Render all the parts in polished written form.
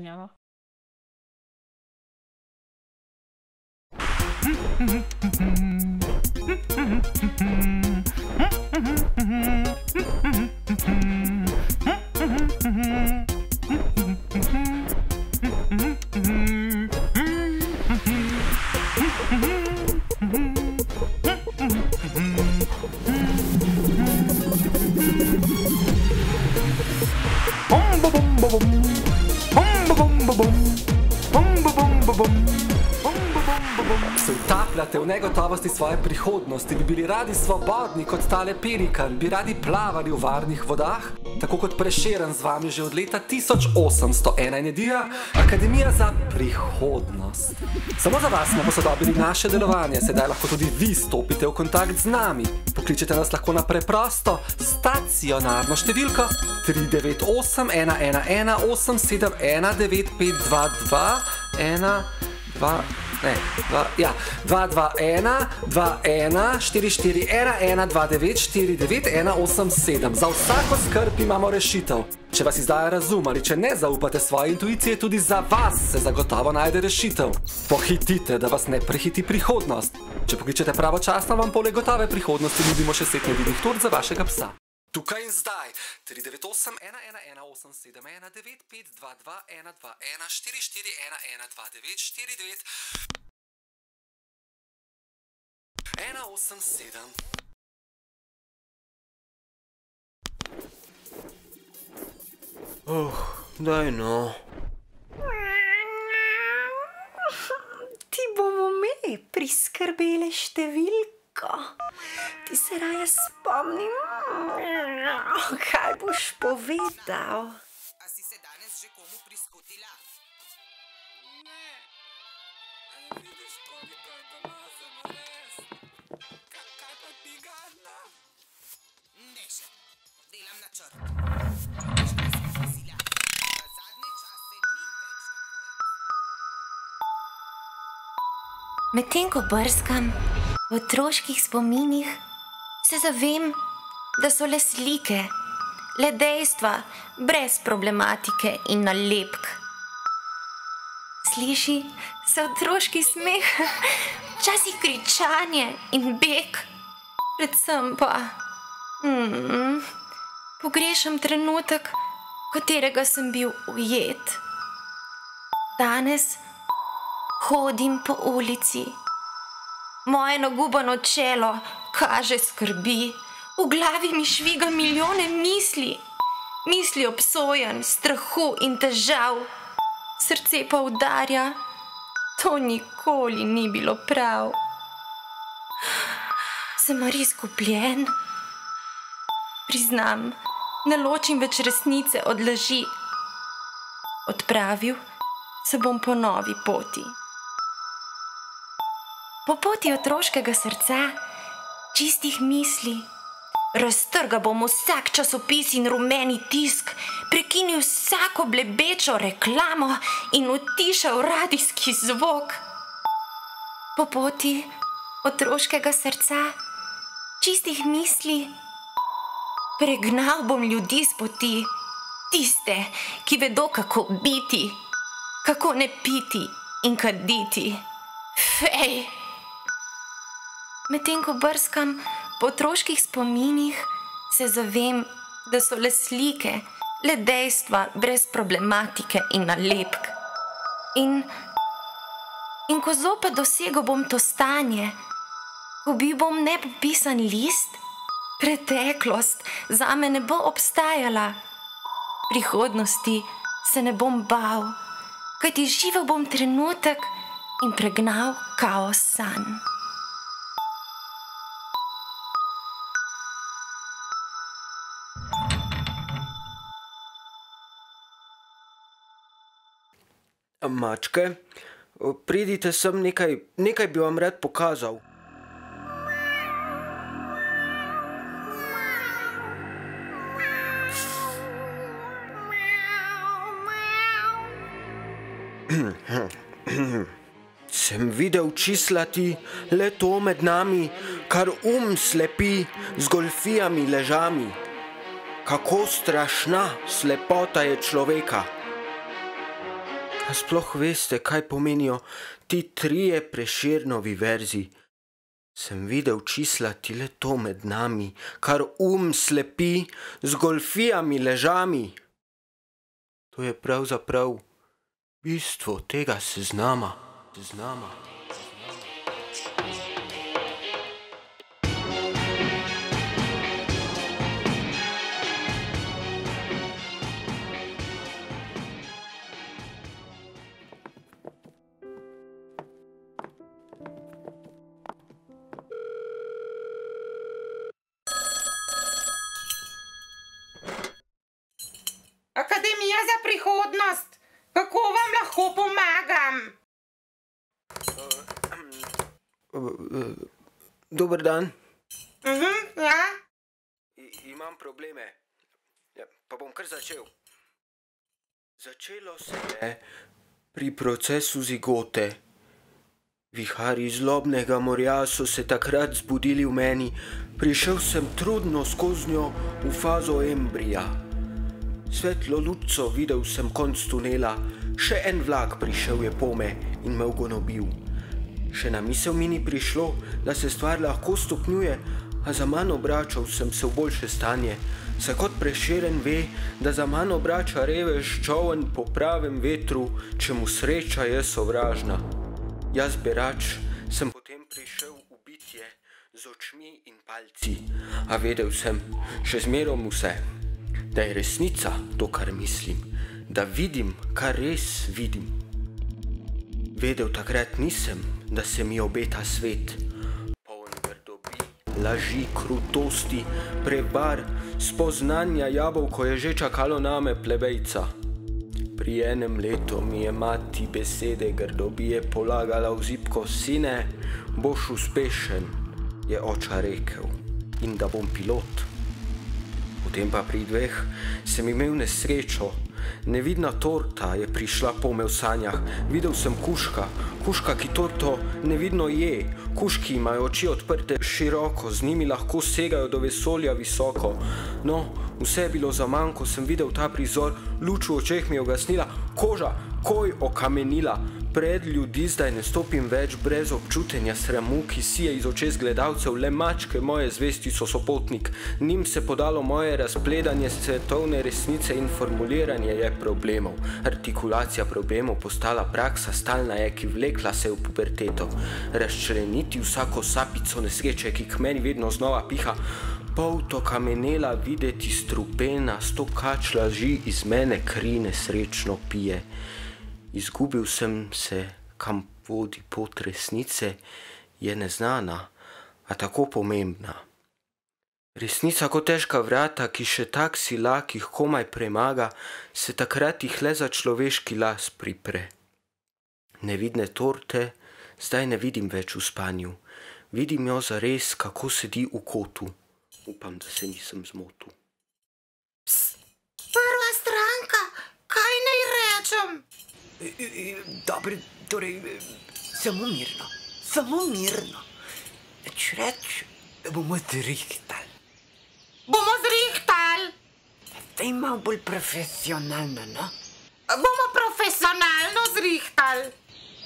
menjava. Se utapljate v negotovosti svoje prihodnosti, bi bili radi svobodni kot tale pelikan, bi radi plavali v varnih vodah, tako kot Prešeren z vami že od leta 1801 edija Akademija za prihodnost. Samo za vas smo posodobili naše delovanje, sedaj lahko tudi vi stopite v kontakt z nami. Pokličete nas lahko na preprosto stacionarno številko 398 111 871 9522 221 21 44 11 29 49 187. Za vsako skrb imamo rešitev. Če vas izdaja razum ali če ne zaupate svoje intuicije, tudi za vas se zagotovo najde rešitev. Pohitite, da vas ne prehiti prihodnost. Če pokličete pravočasno, vam poleg gotove prihodnosti nudimo še set nevidnih torb za vašega psa. Tukaj in zdaj 398 111 871 9522 121 44 11 29 49 187. Daj no. Ti bomo mi priskrbeli številko. Ti se raje spomnim, kaj boš povedal. A si se danes že komu priskutila? Ne, ali vidiš, koliko je doma res? Kaj pa ti gadna? Ne še, delam načrt. Veš, kaj sem mislila? Za zadnje čase ni več tako. Medtem ko brskam v otroških spominih, se zavem, da so le slike, le dejstva, brez problematike in nalepk. Sliši se otroški smeh, včasih kričanje in beg, predvsem pa pogrešam trenutek, katerega sem bil ujet. Danes hodim po ulici. Moje nagubano čelo kaže skrbi, v glavi mi šviga milijone misli. Misli obsojen, strahu in težav. Srce pa udarja, to nikoli ni bilo prav. Sem res izgubljen? Priznam, ne ločim več resnice od laži. Odpravil se bom po novi poti. Po poti otroškega srca, čistih misli, raztrgal bom vsak časopis in rumeni tisk, prekinil vsako blebečo reklamo in utišal radijski zvok. Po poti otroškega srca, čistih misli, pregnal bom ljudi s poti, tiste, ki vedo, kako biti, kako ne piti in kaditi. Fej! Medtem ko brskam po otroških spominih, se zavem, da so le slike, le dejstva, brez problematike in nalepk. In ko zopet dosegel bom to stanje, ko bil bom nepopisan list, preteklost zame ne bo obstajala. Prihodnosti se ne bom bal, kajti živel bom trenutek in pregnal kaos sanj. Mačke, pridite sem, nekaj bi vam rad pokazal. Sem videl čislati le to med nami, kar slepi z goljfijami ležami. Kako strašna slepota je človeka. A sploh veste, kaj pomenijo ti 3 Prešernovi verzi? Sem videl čislati le to med nami, kar slepi z golfijami ležami. To je pravzaprav bistvo tega seznama. Akademija za prihodnost, kako vam lahko pomagam? Dober dan. Ja? Imam probleme. Ja, pa bom kar začel. Začelo se je pri procesu zigote. Vihari zlobnega morja so se takrat zbudili v meni. Prišel sem trudno skozi njo v fazo embrija. Svetlo lučco videl sem konc tunela, še en vlak prišel je pome in me ugonobil. Še na misel mi ni prišlo, da se stvar lahko stopnjuje, a za manj obračal sem se v boljše stanje. Saj kot Prešeren ve, da za manj obrača revež čoln po pravem vetru, če mu sreča je sovražna. Jaz berač sem potem prišel v bitje z očmi in palci, a vedel sem, še zmerom vse, da je resnica to, kar mislim, da vidim, kar res vidim. Vedel takrat nisem, da se mi obeta svet, poln grdobi, laži, krutosti, prevar, spoznanja jabolko je že čakalo name plebejca. Pri enem letu mi je mati besede grdobije polagala v zibko, sine, boš uspešen, je oča rekel, in da bom pilot. Potem pa pri 2 sem imel nesrečo. Nevidna torta je prišla pome v sanjah. Videl sem kužka, ki torto nevidno je. Kužki imajo oči odprte široko, z njimi lahko segajo do vesolja visoko. No, vse je bilo zaman, ko sem videl ta prizor, luč v očeh mi je ugasnila, koža koj okamenila. Pred ljudi zdaj ne stopim več brez občutenja sramu, ki sije iz očes gledalcev, le mačke moje zvesti so sopotnik. Njim se podalo moje razpledanje svetovne resnice in formuliranje je problemov. Artikulacija problemov postala praksa, stalna je, ki vlekla se v puberteto. Razčleniti vsako sapico nesreče, ki k meni vedno znova piha, polto kamenela videti strupena, 100 kač laži iz mene kri nesrečno pije. Izgubil sem se, kam vodi pot resnice, je neznana, a tako pomembna. Resnica kot težka vrata, ki še tak sila, ki jih komaj premaga, se takrat jih le za človeški las pripre. Nevidne torte zdaj ne vidim več v spanju. Vidim jo zares, kako sedi v kotu. Upam, da se nisem zmotil. Prva stranka, kaj naj rečem? Dobro, torej, samo mirno. Reč, da bomo zrihtali. Bomo zrihtali? Zdaj malo bolj profesionalno, no? Bomo profesionalno zrihtali.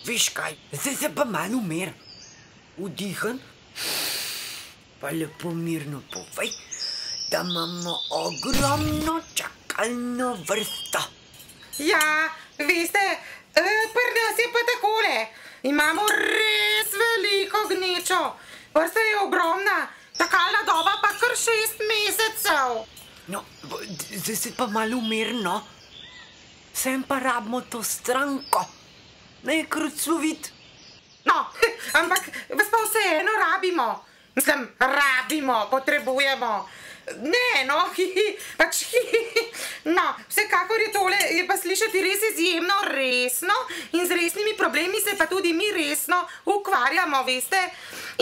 Veš kaj, zdaj se pa malo umir. Vdihan, pa lepo mirno povej, da imamo ogromno čakalno vrsto. Ja, veste, pri nas je pa takole. Imamo res veliko gnečo. Vrsta je ogromna, čakalna doba pa kar 6 mesecev. No, zdaj se pa malo umirno. Sem pa rabimo to stranko. Ne je krucovit. No, ampak vas pa vseeno rabimo. Mislim, potrebujemo. Ne, no, no, vsekakor je tole, je pa slišati res izjemno resno in z resnimi problemi se pa tudi mi resno ukvarjamo, veste.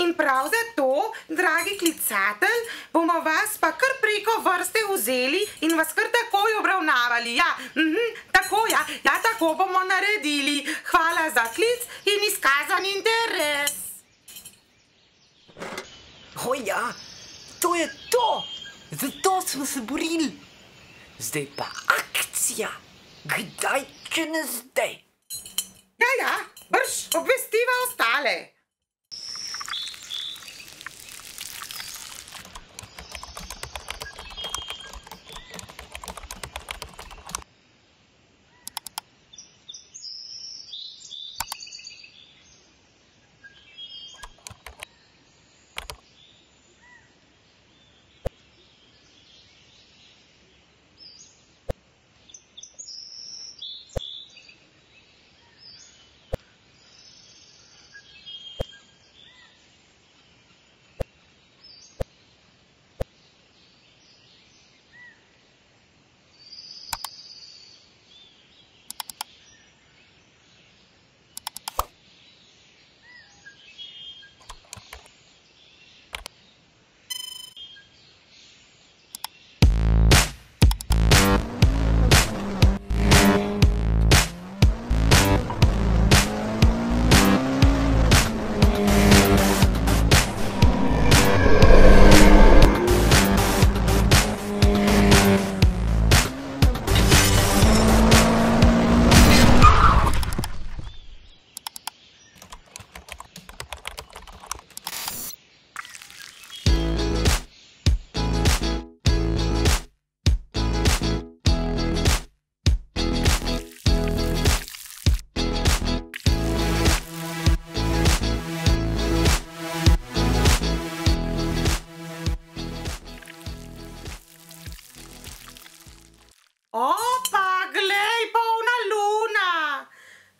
In prav zato, dragi klicatelj, bomo vas pa kar preko vrste vzeli in vas kar takoj obravnavali. Ja, tako bomo naredili. Hvala za klic in izkazan interes. O ja, to je to. Zato smo se borili. Zdaj pa akcija. Kdaj, če ne zdaj?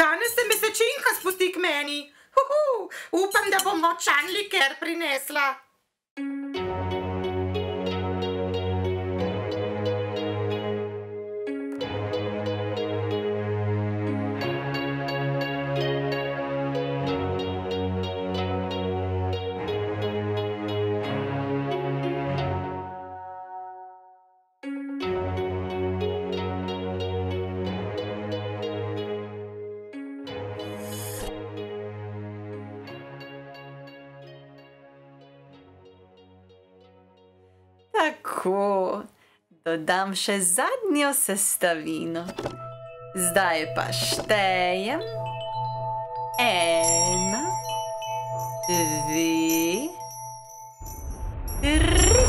danes se mesečinka spusti k meni. Upam, da bom močan liker prinesla. Tako, dodam še zadnjo sestavino. Zdaj pa štejem. 1, 2, 3.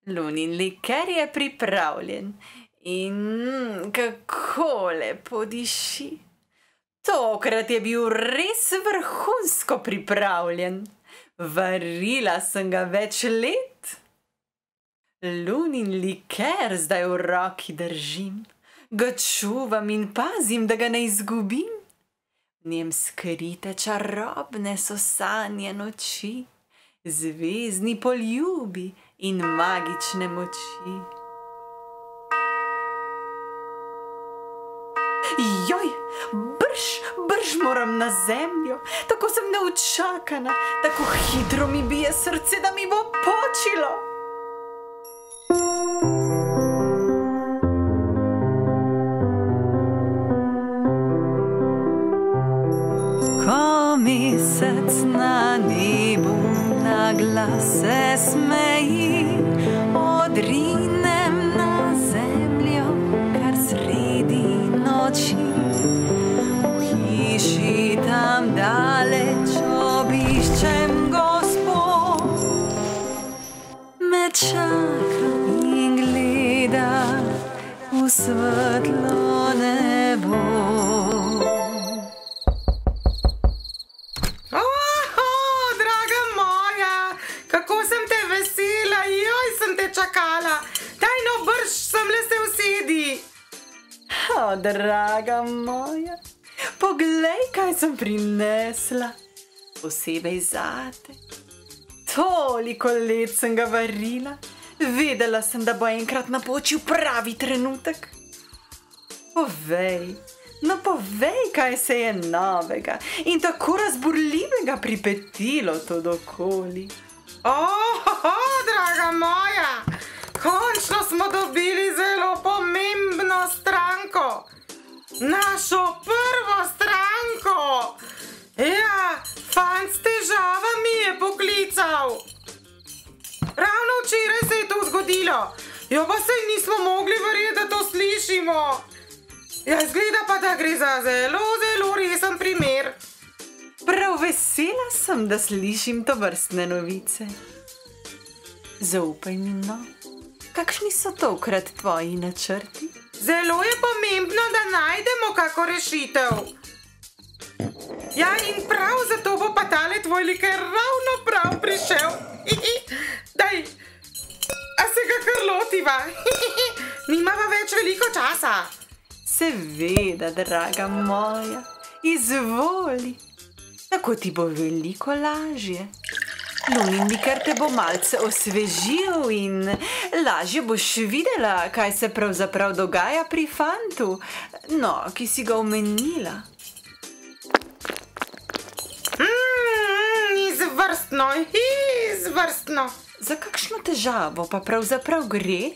Lunin liker je pripravljen. In kako lepo diši. Tokrat je bil res vrhunsko pripravljen. Varila sem ga več let. Lunin liker zdaj v roki držim. Ga čuvam in pazim, da ga ne izgubim. V njem skrite čarobne so sanje noči, zvezdni poljubi in magične moči. Joj, brž moram na zemljo, tako sem neučakana, tako hitro mi bije srce, da mi bo počilo. Ko mesec na nebu na glas se smeji, odrinem na zemljo kar sredi noči. V hiši tam daleč obiščem Gospod, me čaka in gleda v svetlo nebo. Draga moja, kako sem te vesela, joj, sem te čakala. Daj no, brž, semle se usedi. Draga moja, poglej, kaj sem prinesla. Posebej zate. Toliko let sem ga varila. Vedela sem, da bo enkrat napočil pravi trenutek. Povej, kaj se je novega in tako razburljivega pripetilo to dokoli. Draga moja, končno smo dobili zelo pomembno stranko. Našo prvo stranko. Ja, fant s težavami je poklical. Ravno včeraj se je to zgodilo. Jo pa saj nismo mogli verjeti, da to slišimo. Ja, izgleda pa, da gre za zelo resen primer. Prav vesela sem, da slišim tovrstne novice. Zaupaj mi no, kakšni so tokrat tvoji načrti? Zelo je pomembno, da najdemo kako rešitev. Ja, in prav zato bo pa tale tvoj liker ravno prav prišel. Daj, a se ga kar lotiva? Nimava več veliko časa. Seveda, draga moja, izvoli. Tako ti bo veliko lažje. Lunin liker te bo malce osvežil in lažje boš videla, kaj se pravzaprav dogaja pri fantu, no, ki si ga omenila. Izvrstno. Za kakšno težavo pa pravzaprav gre?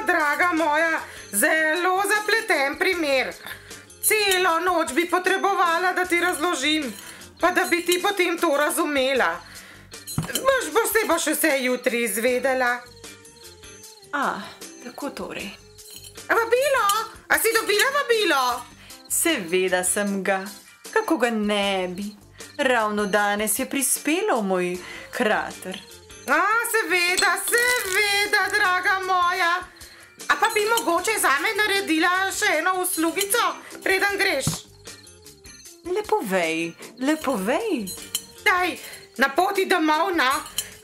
Draga moja, zelo zapleten primer. Celo noč bi potrebovala, da ti razložim, pa da bi ti potem to razumela. Boš vse jutri izvedela. Tako torej. Vabilo? A si dobila vabilo? Seveda sem ga. Kako ga ne bi? Ravno danes je prispelo v moj krater. Seveda, draga moja. A pa bi mogoče zame naredila še eno uslugico, preden greš? Lepo vej. Daj, na poti domov, no.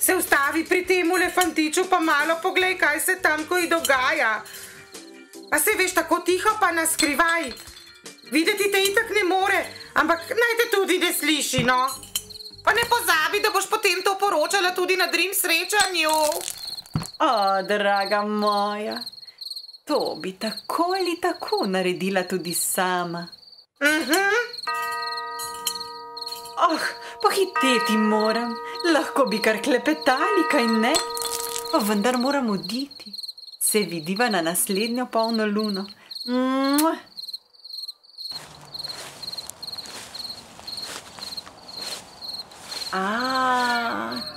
Se ustavi pri temule fantiču, pa malo poglej, kaj se tam koji dogaja. Pa se veš, tako tiho pa na skrivaj. Videti te itak ne more, ampak naj te tudi ne sliši, no. Pa ne pozabi, da boš potem to poročala tudi na Dream srečanju. O, draga moja, to bi tako ali tako naredila tudi sama. Oh, pohiteti moram. Lahko bi kar klepetali, kaj ne? Pa vendar moram oditi. Se vidiva na naslednjo polno luno.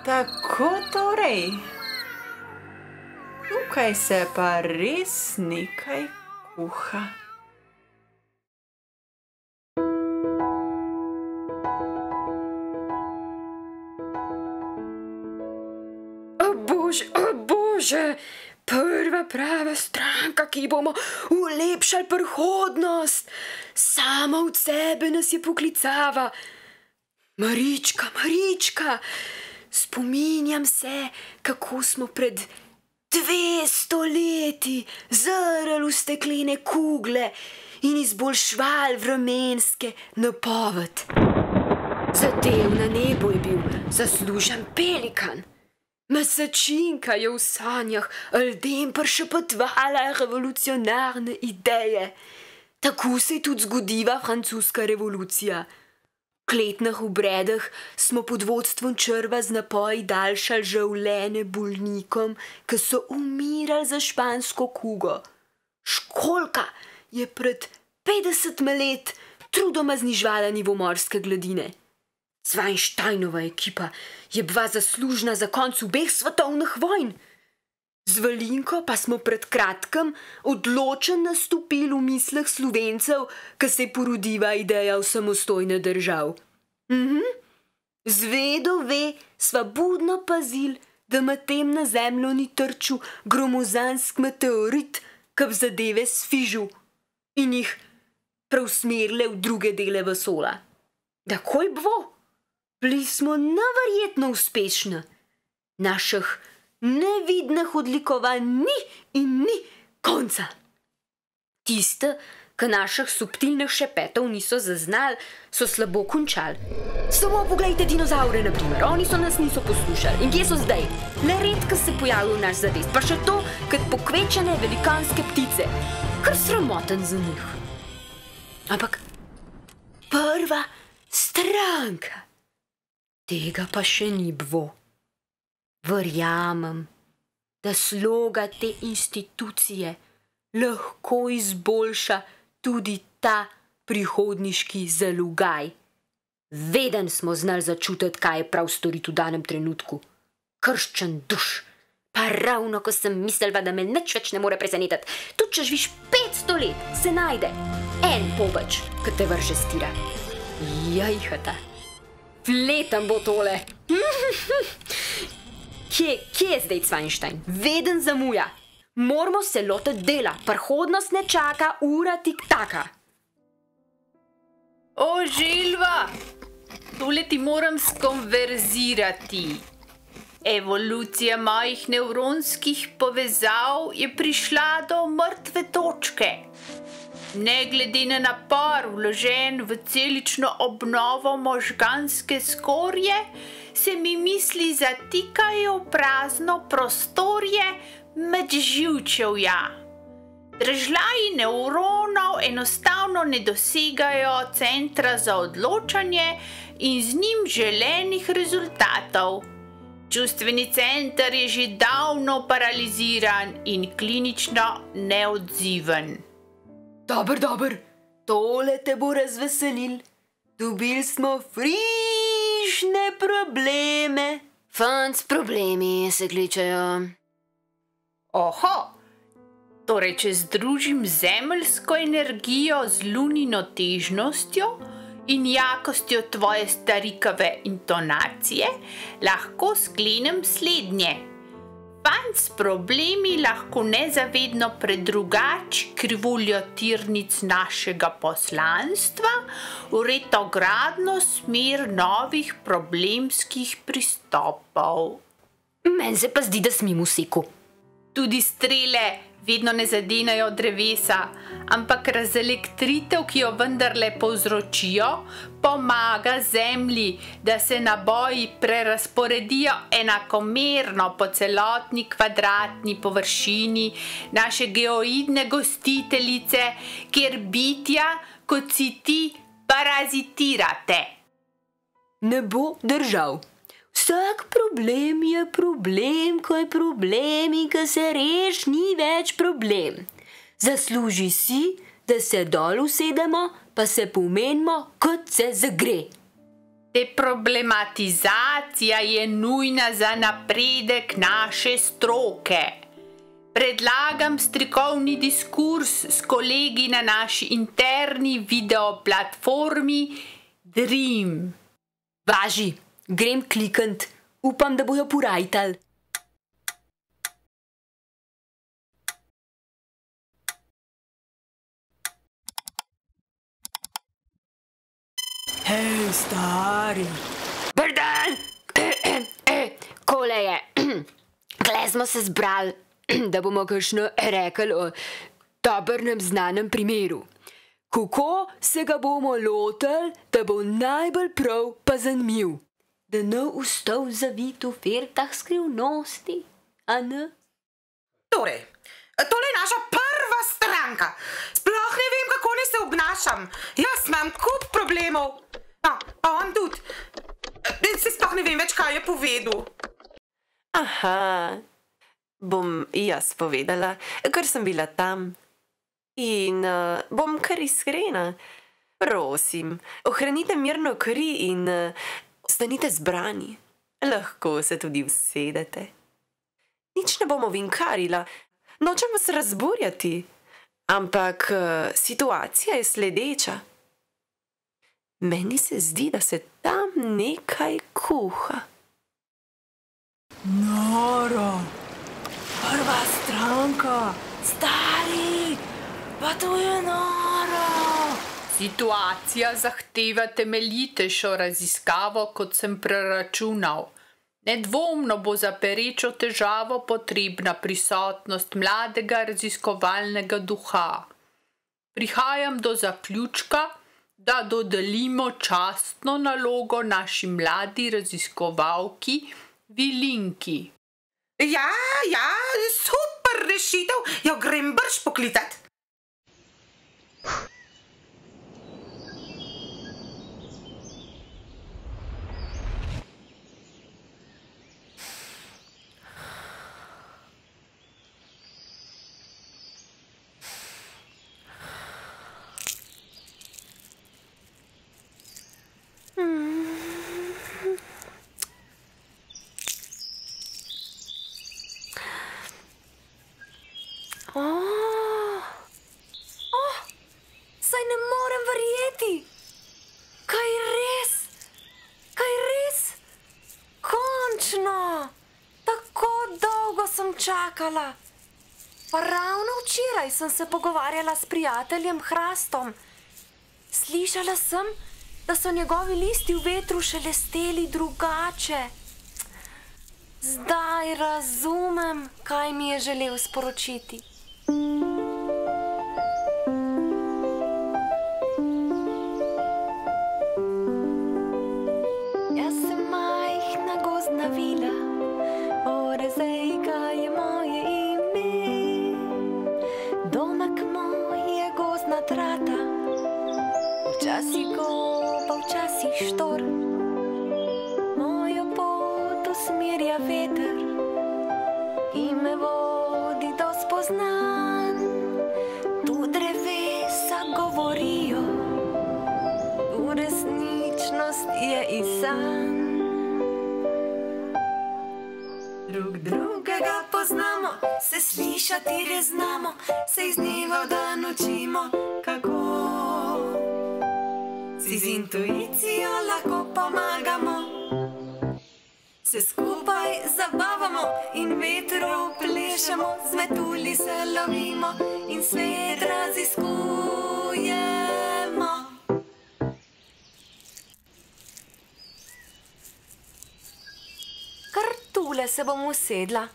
Tako torej. Tukaj se pa res nekaj kuha. O Bože, prva prava stranka, ki bomo ulepšali prihodnost. Sama od sebe nas je poklicava. Marička, Marička, spominjam se, kako smo pred 200 leti zrli v steklene kugle in izboljšvali vremenske napoved. Zadev na nebu je bil zaslužen pelikan. Mesečinka je v sanjah ljudem prišepetvala revolucionarne ideje. Tako se je tudi zgodila francoska revolucija. V kletnih obredih smo pod vodstvom črva z napoji daljšali življenje bolnikom, ki so umirali za špansko kugo. Školjka je pred 50 let trudoma znižvala nivo morske gladine. Zweinsteinova ekipa je bila zaslužna za konec obeh svetovnih vojn. Z Valinko pa smo pred kratkim odločen nastopili v mislih Slovencev, ki se je porodila ideja o samostojne držav. Zvedo ve, sva budno pazili, da medtem na zemljo ni trčil gromozanski meteorit, ki bi zadeve sfižil in jih preusmerile v druge dele vesolja. Takoj bo. Bili smo neverjetno uspešni. Naših nevidnih odlikovanj ni in ni konca. Tiste, ki naših subtilnih šepetov niso zaznali, so slabo končali. Samo poglejte dinozavre, na primer. Oni so nas niso poslušali. In kje so zdaj? Le redko se pojavijo v naš zavest. Pa še to, kot pokvečene velikanske ptice. Kar sramoten za njih. Ampak prva stranka. Tega pa še ni bilo. Verjamem, da sloga te institucije lahko izboljša tudi ta prihodniški zalogaj. Veden smo znali začutiti, kaj je prav storiti v danem trenutku. Krščen duš. Pa ravno, ko sem mislila, da me nič več ne more presenetiti. Tudi če živiš 500 let, se najde en pobač, ki te vrže stira. Jajhata. Fletam bo tole. Kje je zdaj Zweinstein? Veden zamuja. Moramo se lotiti dela. Prihodnost ne čaka, ura tik-taka. O, Želva, tole ti moram skonverzirati. Evolucija mojih nevronskih povezav je prišla do mrtve točke. Ne glede na napor vložen v celično obnovo možganske skorje, se mi misli zatikajo v prazno prostorje med živčevja. Držljaji nevronov enostavno ne dosegajo centra za odločanje in z njim želenih rezultatov. Čustveni center je že davno paraliziran in klinično neodziven. Dober, tole te bo razveselil. Dobili smo frišne probleme. Fant s problemi se kličejo. Oho, torej če združim zemeljsko energijo z lunino težnostjo in jakostjo tvoje starikave intonacije, lahko sklenem slednje. Fant s problemi lahko nezavedno predrugači krivuljo tirnic našega poslanstva v retrogradno smer novih problemskih pristopov. Meni se pa zdi, da smem v seku. Tudi strele vedno ne zadenajo drevesa, ampak razelektritev, ki jo vendarle povzročijo, pomaga zemlji, da se naboji prerasporedijo enakomerno po celotni kvadratni površini naše geoidne gostiteljice, kjer bitja, kot si ti, parazitirate. Ne bo držal. Vsak problem je problem, ko je problem in ko se reš, ni več problem. Zasluži si, da se dol usedemo, pa se pomenimo, kot se zagre. Deproblematizacija je nujna za napredek naše stroke. Predlagam strikovni diskurs s kolegi na naši interni videoplatformi Dream. Važi, grem klikant, upam, da bojo porajtal. Hej, stari. Brdan! Kole je. Gle smo se zbrali, da bomo kakšno rekli o dobrem znanem primeru. Kako se ga bomo lotili, da bo najbolj prav pa zanimiv? Da ne ustal zavit v fertah skrivnosti, a ne? Torej, tole je naša prva stranka. Sploh ne vem, kako naj se obnašam. Jaz imam kup problemov. No, pa on tudi. Se sploh ne vem več, kaj je povedal. Aha, bom jaz povedala, ker sem bila tam. In bom kar iskrena. Prosim, ohranite mirno kri in ostanite zbrani. Lahko se tudi usedete. Nič ne bomo vinkarila, nočem vas razburjati, ampak situacija je sledeča. Meni se zdi, da se tam nekaj kuha. Noro, prva stranka, stari, pa to je noro. Situacija zahteva temeljitejšo raziskavo, kot sem preračunal. Nedvomno bo za perečo težavo potrebna prisotnost mladega raziskovalnega duha. Prihajam do zaključka, da dodelimo častno nalogo naši mladi raziskovalki Vilinki. Ja, super rešitev. Jo grem brž poklicat. Saj ne morem verjeti. Kaj res? Končno! Tako dolgo sem čakala. Pa ravno včeraj sem se pogovarjala s prijateljem Hrastom. Slišala sem, da so njegovi listi v vetru šelesteli drugače. Zdaj razumem, kaj mi je želel sporočiti. Jaz sem majhna gozdna vila, Orezejka je moje ime. Domek moj je gozdna trata, včasih goba, včasih štor. Mojo pot usmerja veter, ki me vodi do spoznanj. Tu drevesa govorijo, tu resničnost je in san. Drug drugega poznamo, se slišati res znamo, se iz dneva v dan učimo, kako si z intuicijo lahko pomagamo. Se skupaj zabavamo in vetru plešemo, z metulji se lovimo in svet raziskujemo. Kar tule Tule se bom usedla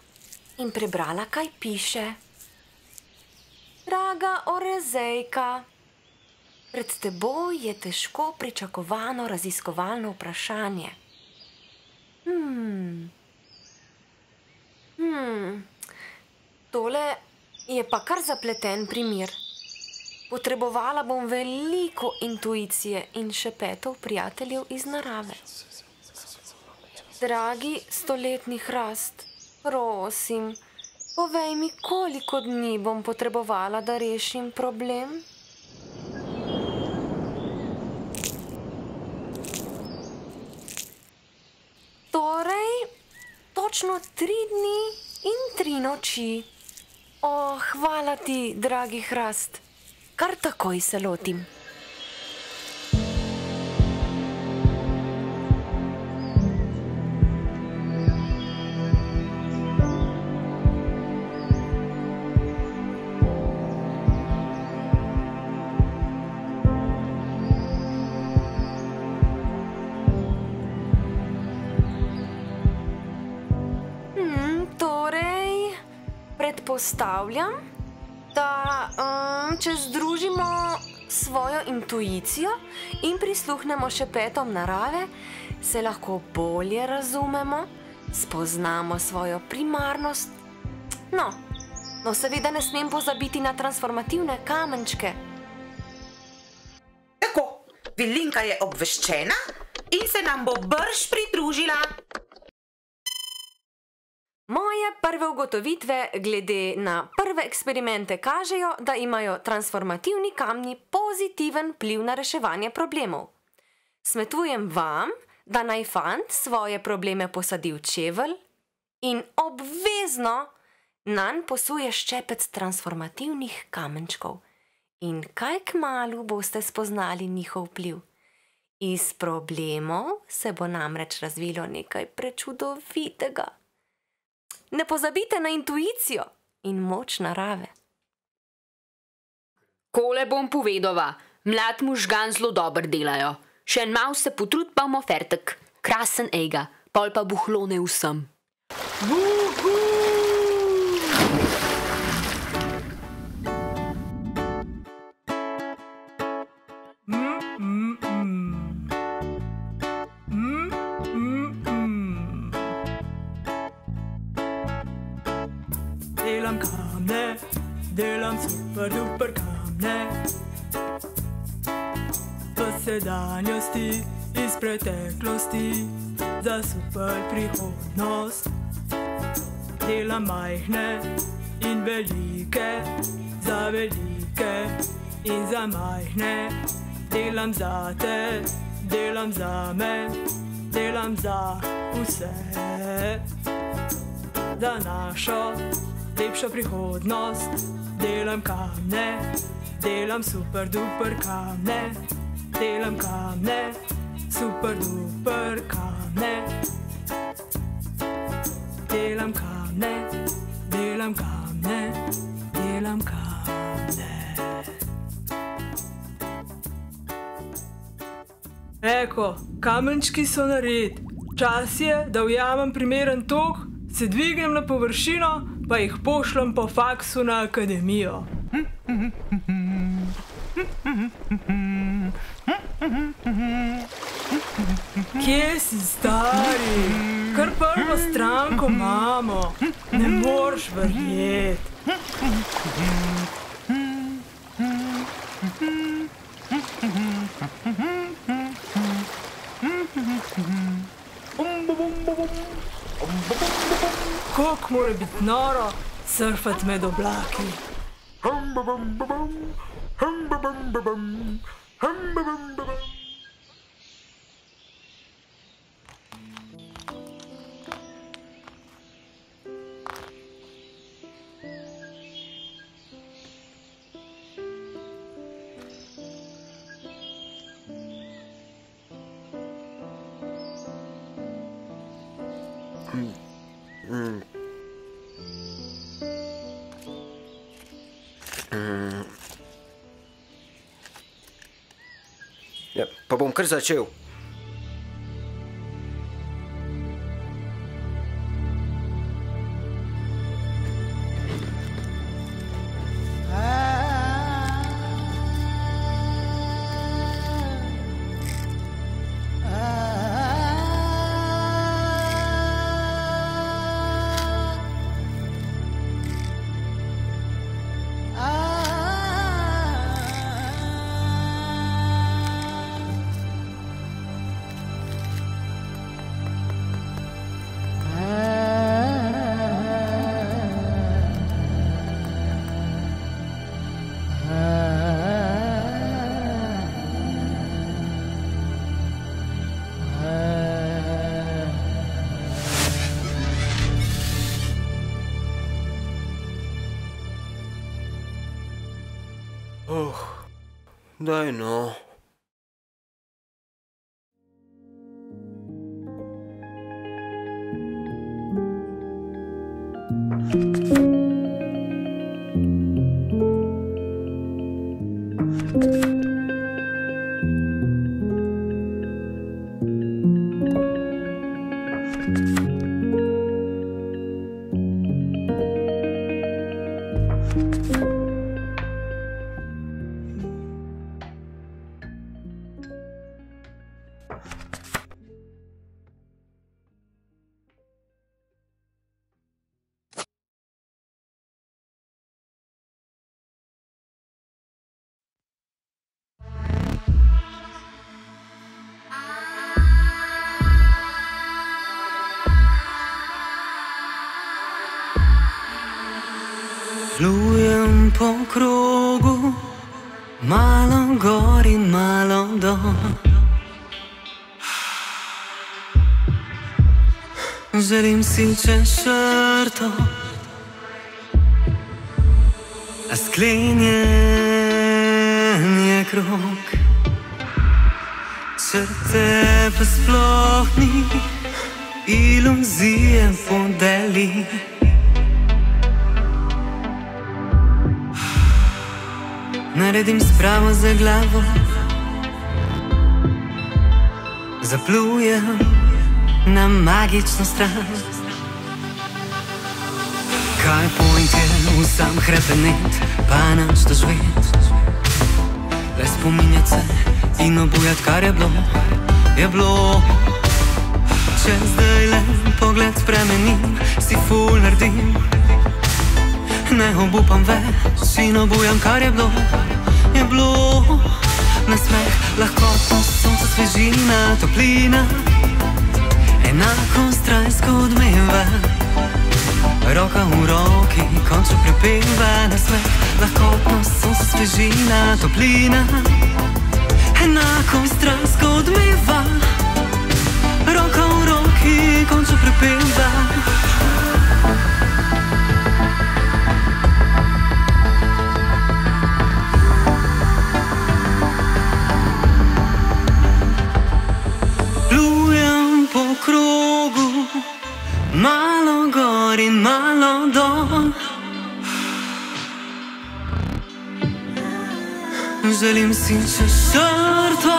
in prebrala, kaj piše. Draga Orezejka, pred teboj je težko pričakovano raziskovalno vprašanje. Tole je pa kar zapleten primer. Potrebovala bom veliko intuicije in šepetov prijateljev iz narave. Dragi stoletni hrast, prosim, povej mi, koliko dni bom potrebovala, da rešim problem? Torej, točno 3 dni in 3 noči. O, hvala ti, dragi hrast. Kar takoj se lotim. Predpostavljam, da če združimo svojo intuicijo in prisluhnemo šepetom narave, se lahko bolje razumemo, spoznamo svojo primarnost. No, seveda ne smem pozabiti na transformativne kamenčke. Tako, Vilinka je obveščena in se nam bo brž pridružila. Moje prve ugotovitve glede na prve eksperimente kažejo, da imajo transformativni kamni pozitiven vpliv na reševanje problemov. Svetujem vam, da naj fant svoje probleme posadi v čevelj in obvezno nanj posuje ščepec transformativnih kamenčkov. In kaj kmalu boste spoznali njihov vpliv. Iz problemov se bo namreč razvilo nekaj prečudovitega. Ne pozabite na intuicijo in moč narave. Kole bom povedala, mlad možgan zelo dobro delajo. Še en mal se potrud pa bomo fertek. Krasen ejga, pol pa buhlone vsem. Delam kamne, delam super duper kamne. V sedanjosti, iz preteklosti, za super prihodnost. Delam majhne in velike, za velike in za majhne. Delam zate, delam zame, delam za vse. Za našo lepšo prihodnost delam kamne, delam super duper kamne, delam kamne, super duper kamne. Delam kamne, delam kamne, delam kamne. Eko, kamenčki so nared. Čas je, da ujamem primeren tok, se dvignem na površino, pa jih pošljem po faksu na akademijo. Kje si, stari? Kar prvo stranko imamo. Ne moreš verjeti. Kako mora biti noro surfati med oblaki. Ja, pa bom kar začel. Daj no. Plujem po krogu, malo gor in malo dol. Želim si čez črto, a sklenjen je krog. Črte pa sploh ni, iluzije podeli. Naredim spravo za glavo, zaplujem na magično stran. Kaj point je v sam hrepenet, pa naš doživeti. Le spominjati se in obujati, kar je bilo, je bilo. Če zdaj le pogled spremenim, si ful naredim. Ne obupam več in obujam, kar je bilo, je bilo. Nasmeh, lahkotnost, sonce, svežina, toplina, enako strajsko odmeva. Roka v roki končno prepeva. Nasmeh, lahkotnost, sonce, svežina, toplina, enako strajsko odmeva. Roka v roki končno prepeva. Malo gor in malo dol. Želim si čez črto,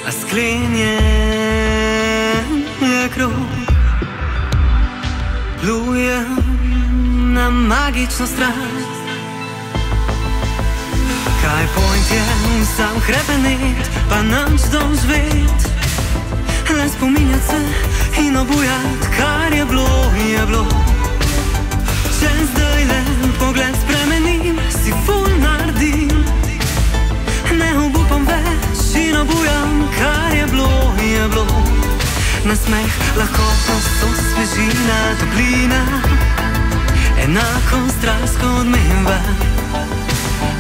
a sklenjen je krog. Plujem na magično stran. Kaj point je sam hrepenet, pa nič doživeti. Le spominjati se in obujati, kar je bilo, je bilo. Če zdaj le pogled spremenim, si ful naredim. Ne obupam več in obujam, kar je bilo, je bilo. Nasmeh, lahkotnost, sonce, svežina, toplina, enako strajsko odmeva.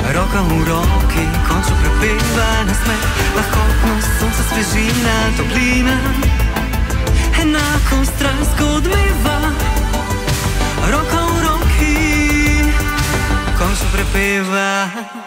Roka v roki končno prepeva. Nasmeh, lahkotnost, sonce, svežina, toplina, enako strajsko odmeva. Roka v roki končno prepeva.